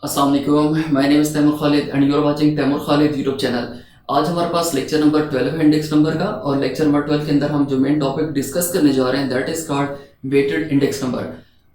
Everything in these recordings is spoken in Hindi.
अस्सलाम वालेकुम, my name is Taimur Khalid and you are watching Taimur Khalid YouTube channel. आज हमारे पास लेक्चर नंबर 12 है इंडेक्स नंबर का, और लेक्चर नंबर 12 के अंदर हम जो मेन टॉपिक डिस्कस करने जा रहे हैं that is called weighted index number.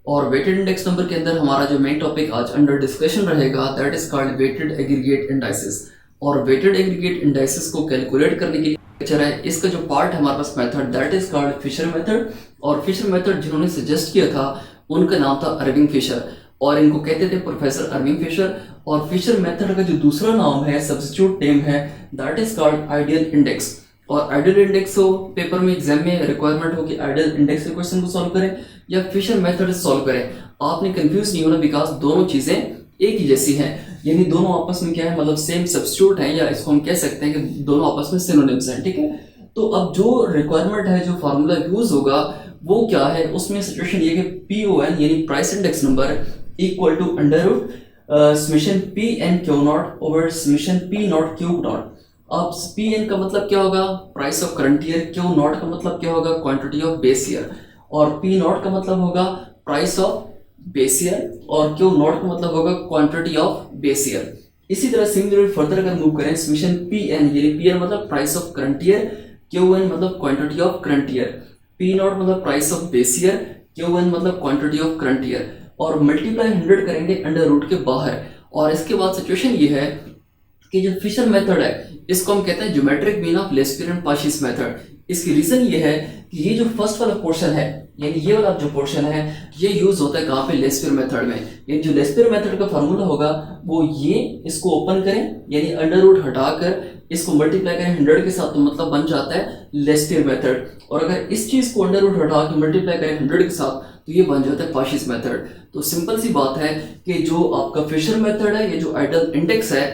और वेटेड इंडेक्स नंबर के अंदर हमारा जो मेन टॉपिक आज अंडर डिस्कशन रहेगा that is called weighted aggregate indices. और वेटेड एग्रीगेट इंडाइसेस को कैलकुलेट करने के लिए लेक्चर है, इसका जो पार्ट है हमारे पास method that is called Fisher method. और फिशर मेथड जिन्होंने सजेस्ट किया था उनका नाम था अरविंग फिशर, और इनको कहते थे प्रोफेसर अरविंग फिशर। और फिशर मेथड का जो दूसरा नाम है, सब्स्टिट्यूट नेम है, that is called ideal index. और आइडियल इंडेक्स हो पेपर में एग्जाम में रिक्वायरमेंट हो कि आइडियल इंडेक्स के क्वेश्चन को सॉल्व करें या फिशर मेथड से सॉल्व करें। आपने कंफ्यूज नहीं होना, बिकॉज दोनों चीजें एक ही जैसी हैं, यानी दोनों आपस में क्या है, मतलब सेम सब्स्टिट्यूट है, या इसको हम कह सकते हैं कि दोनों आपस में सिनोनिम्स हैं। ठीक है, तो अब जो रिक्वायरमेंट है, जो फार्मूला यूज होगा वो क्या है, उसमें सिचुएशन ये कि PON यानी price index number equal to under root summation PN Q naught over summation P naught cube naught. अब PN का मतलब क्या होगा, price of current year, Q naught का मतलब क्या होगा, क्वांटिटी ऑफ बेस ईयर, और P नॉट का मतलब होगा प्राइस ऑफ बेस ईयर, और क्यू नॉट का मतलब होगा क्वांटिटी ऑफ बेस ईयर। इसी तरह सिमिलर फर्दर अगर मूव करें, समेशन PN यानी PN मतलब price of current year, QN मतलब quantity of current year, P naught मतलब price of base year, QN मतलब क्वांटिटी ऑफ करंट ईयर, और मल्टीप्लाई 100 करेंगे अंडर रूट के बाहर। और इसके बाद सिचुएशन ये है कि जो फिशर मेथड है इसको हम कहते हैं geometric mean of Laspeyres and Paasche's method. इसकी रीजन ये है कि ये जो फर्स्ट वाला पोर्शन है, यानी ये वाला जो पोर्शन है, ये यूज होता है कहाँ पे, लेस्पियर मेथड में। यानी जो लेस्पियर मेथड का फार्मूला होगा वो ये, इसको ओपन करें यानी अंडर रूट हटाकर इसको मल्टीप्लाई करें 100 के साथ, तो मतलब बन जाता है लेस्पियर मेथड। और अगर इस चीज को अंडर रूट हटा के मल्टीप्लाई करें 100 के साथ तो ये बन जाता है पार्शियस मेथड। तो सिंपल सी बात है कि जो आपका फिशर मेथड है, ये जो आइडियल इंडेक्स है,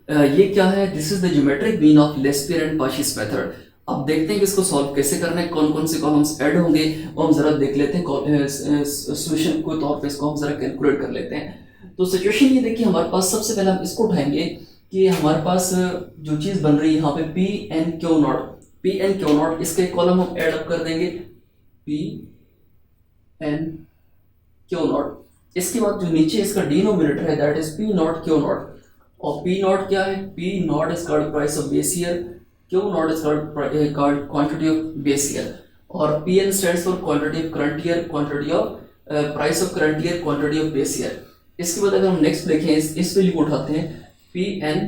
ये क्या है, this is the geometric mean of Laspeyres and Paasche's method. अब देखते हैं कि इसको सॉल्व कैसे करना है, कौन कौन से कॉलम्स ऐड होंगे, और हम जरा देख लेते हैं सॉल्यूशन को तौर पे इसको हम जरा कैलकुलेट कर लेते हैं। तो सिचुएशन ये देखिए, हमारे पास सबसे पहले हम इसको उठाएंगे कि हमारे पास जो चीज बन रही है यहाँ पे PN Q0, इसका एक कॉलम हम ऐड अप कर देंगे PN Q0। इसके बाद जो नीचे इसका डिनोमिनेटर है दैट इज P0 Q0, और P0 क्या है, P0 is called price of base year, Q0 is called quantity of base year, और PN stands for quantity of current year, quantity of price of current year, quantity of base year. इसके बाद अगर हम नेक्स्ट देखें, इस वैल्यू को उठाते हैं PN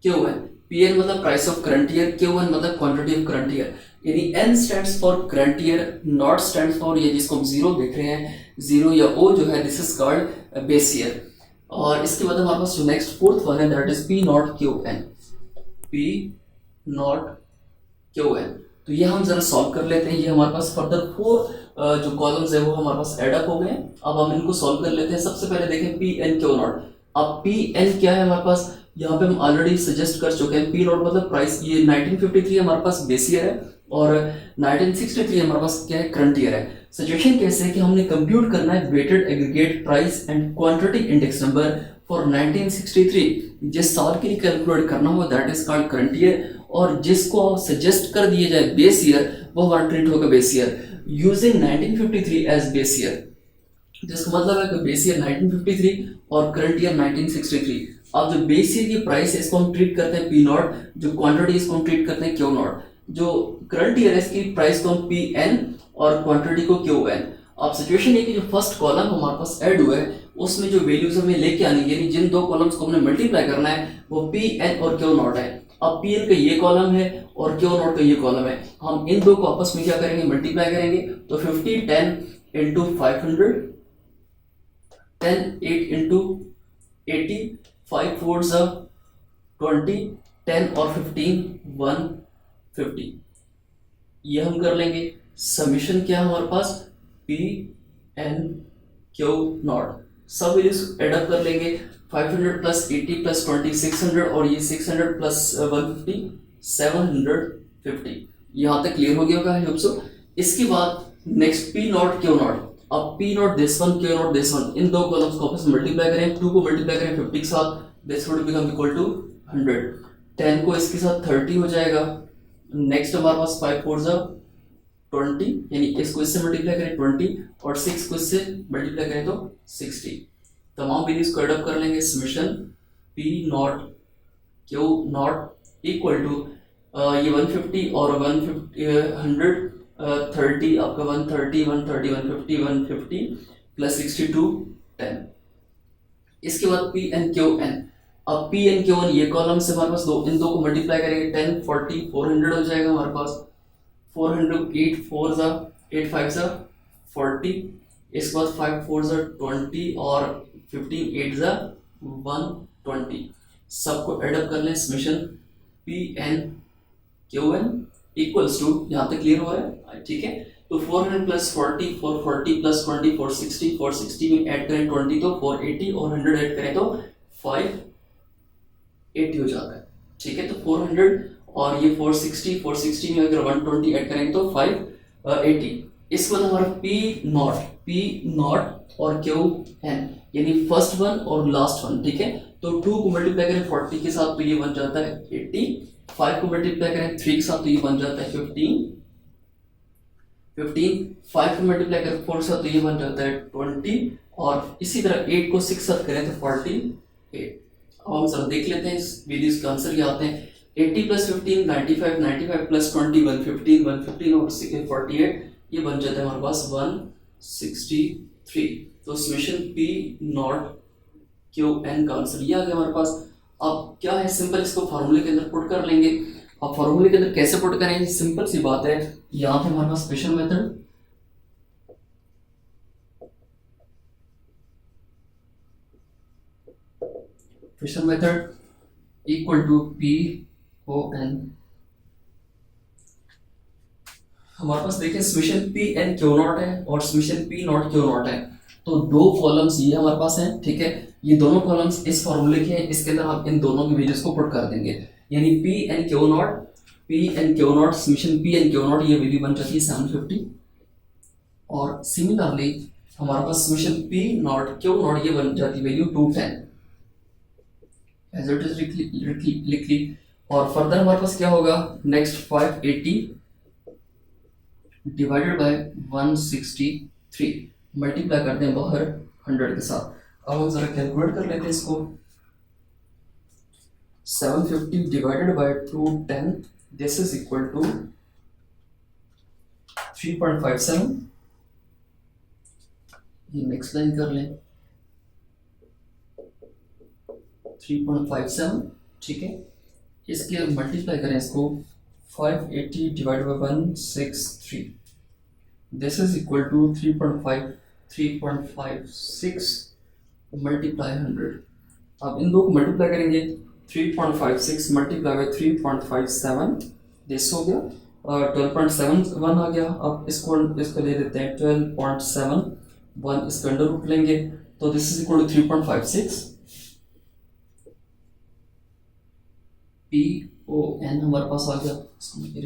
Q1, PN मतलब price of current year, Q1 मतलब क्वांटिटी ऑफ करंट ईयर, यानी N stands for current year, not stands for, ये जिसको हम जीरो देख रहे हैं, जीरो या O जो है, this is called base year. और इसके बाद हमारे पास जो नेक्स्ट फोर्थ वन है that is P0 QN, P0 QN। तो ये हम जरा सॉल्व कर लेते हैं। ये हमारे पास फर्दर 4 जो कॉलम्स है वो हमारे पास एड अप हो गए। अब हम इनको सॉल्व कर लेते हैं। सबसे पहले देखें PN Q0। अब PN क्या है हमारे पास, यहाँ पे हम ऑलरेडी सजेस्ट कर चुके हैं, P0 मतलब प्राइस, ये 1953 हमारे पास बेस ईयर है, और 1963 हमारे पास क्या है, करंट ईयर है। सिचुएशन कैसे है कि हमने कंप्यूट करना है weighted aggregate price and quantity index number for 1963। जिस साल के लिए कैलकुलेट करना हो that is called current year, और जिसको सजेस्ट कर दिया जाए बेस ईयर वो हमारा ट्रीट होगा base year using 1953 as base year. जिसका मतलब है कि बेस ईयर 1953 और करंट ईयर 1963। अब जो बेस ईयर की प्राइस है इसको हम ट्रीट करते हैं P0, जो क्वांटिटी इसको हम ट्रीट करते हैं Q0, जो करंट ईयर है इसकी प्राइस को हम PN और क्वांटिटी को QN। अब सिचुएशन ये कि जो फर्स्ट कॉलम हमारे पास ऐड हुआ है उसमें जो वैल्यूज हमें लेके आनी है, यानी जिन दो कॉलम्स को हमने मल्टीप्लाई करना है वो PN और Q0 है। अब PN का ये कॉलम है और Q0 का ये कॉलम है, हम इन दो को आपस में क्या करेंगे, मल्टीप्लाई करेंगे। तो 50 10 इंटू 500, 10 8 इंटू 80, 5 4 20, 10 और 15 150। ये हम कर लेंगे। समीशन क्या है हमारे पास, PN Q0, सब वैल्यूज एड अप कर लेंगे। 500 प्लस 80 प्लस 20 600, और ये 600 प्लस 150 750। यहाँ तक क्लियर हो गया होगा, आई होप सो। इसके बाद नेक्स्ट P0 Q0। अब P0 this one, Q0 this one, इन दो कॉलम्स को आपस में मल्टीप्लाई करें, 2 को मल्टीप्लाई करें 50 के साथ, this would become equal to 100। 10 को इसके साथ 30 हो जाएगा। नेक्स्ट हमारे पास 5 4 20, यानी इसको इससे मल्टीप्लाई करें 20, और 6 को इससे मल्टीप्लाई करें तो 60। तमाम वैल्यूज को एडअप कर लेंगे, summation P naught Q naught equal to ये 150 और 130 आपका 130 130 150 150 प्लस 62 10। इसके बाद पी एन क्यू एन, अब पी एन क्यू एन ये कॉलम से हमारे पास दो, इन दो को मल्टीप्लाई करेंगे 10 40 400 हो जाएगा हमारे पास 400 8 4 जा 8 5 जा 40, इसके बाद 5 4 जा 20 और 15 8 जा 120। सबको एडअप कर लें, summation P N Q N equals to, यहाँ तक क्लियर हो रहा है ठीक है। तो 400 प्लस 40 440 प्लस 20 460 460 में ऐड करें 20 तो 480 और 100 ऐड करें तो 580 हो जाता है ठीक है। तो 400 और ये 460 में अगर 120 ऐड करेंगे तो 580। इसके बाद हमारा P नॉट और क्यू एन यानी फर्स्ट वन और लास्ट वन ठीक है। तो 2 को मल्टीप्लाई करें 40 के साथ तो ये बन जाता है 80, 5 को मल्टीप्लाई करें 3 के साथ तो ये बन जाता है 15, 5 को मल्टीप्लाई करें 4 के साथ तो ये बन जाता है 20 और इसी तरह 8 को 6 के साथ करें तो 48। अब हम जरा देख लेते हैं इस वीडियो का आंसर क्या आते हैं। 80 प्लस 15 95, 95 प्लस 20 115, 115 और 48 ये बन जाता है हमारे पास 163। तो summation P naught Q N का आंसर ये आ गया हमारे पास। अब क्या है, सिंपल इसको फार्मूले के अंदर पुट कर लेंगे। अब फार्मूले के अंदर कैसे पुट करेंगे, सिंपल सी बात है, यहाँ पे हमारे पास special method equal to P O N. हमारे पास देखिए summation P N Q naught है और summation P naught Q naught है, तो दो कॉलम्स ये हमारे पास हैं ठीक है। ये दोनों कॉलम्स इस फॉर्मूले के हैं, इसके अंदर हम इन दोनों की वैल्यूज को पुट कर देंगे, यानी P N Q naught summation P N Q naught ये वैल्यू बन जाती है 750 और सिमिलरली हमारे पास summation P naught Q naught ये बन जाती है वैल्यू 210 एज इट इज लिख ली। और फर्दर हमारे पास क्या होगा, नेक्स्ट 580 डिवाइडेड बाय 163 मल्टीप्लाई करते हैं बाहर 100 के साथ। अब हम जरा कैलकुलेट कर लेते हैं इसको। 750 divided by 210 this is equal to 3.57। ये नेक्स्ट लाइन कर लें 3.57 ठीक है। इसके मल्टीप्लाई करें इसको 580 divided by 163 this is equal to 3.56 multiply 100। अब इन दो को मल्टीप्लाई करेंगे 3.56 मल्टीप्लाई बाय 3.57 दिस हो गया 12.71 आ गया। अब इसको ले देते हैं 12.71 इसका अंडर रूट लेंगे तो this is equal to 3.56 P O N हमारे पास आ गया।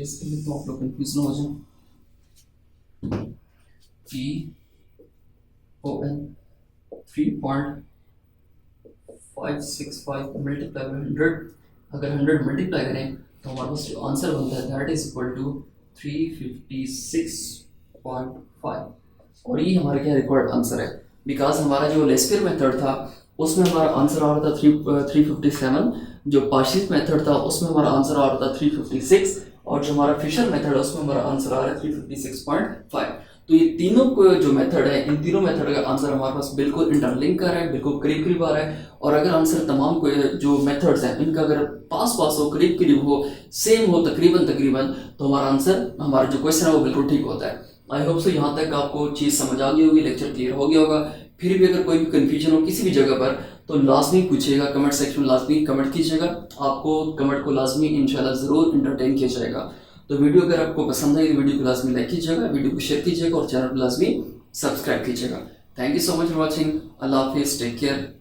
इसके लिए तो आप लोग कंफ्यूज ना हो जाए। P O N 3.565 multiply by 100, अगर 100 मल्टीप्लाई करें तो हमारे पास जो आंसर बनता है दैट इज इक्वल टू 356.5 और ये हमारा क्या रिक्वायर्ड आंसर है, बिकॉज हमारा जो लेस्पियर मेथड था उसमें हमारा आंसर आ रहा था 357, जो पार्शियल मेथड था उसमें हमारा आंसर आ रहा था 356 और जो हमारा फिशर मेथड है उसमें हमारा आंसर आ रहा है 356.5। तो ये तीनों को जो मेथड है, इन तीनों मेथड का आंसर हमारे पास बिल्कुल इंटरलिंक कर रहा है, बिल्कुल करीब करीब आ रहा है। और अगर आंसर तमाम को जो मेथड्स हैं इनका अगर पास हो, करीब करीब हो, सेम हो तकरीबन तो हमारा आंसर, हमारा जो क्वेश्चन है वो बिल्कुल ठीक होता है। आई होप सो यहाँ तक आपको चीज़ समझ आ गई होगी, लेक्चर क्लियर हो गया होगा। फिर भी अगर कोई भी कन्फ्यूजन हो किसी भी जगह पर तो लाजमी पूछिएगा, कमेंट सेक्शन में लाजमी कमेंट कीजिएगा, आपको कमेंट को लाजमी इंशाल्लाह ज़रूर इंटरटेन किया जाएगा। तो वीडियो अगर आपको पसंद आई तो वीडियो को लाजमी लाइक कीजिएगा, वीडियो को शेयर कीजिएगा और चैनल को लाजमी सब्सक्राइब कीजिएगा। Thank you so much for watching. अल्लाह हाफिज़, टेक केयर।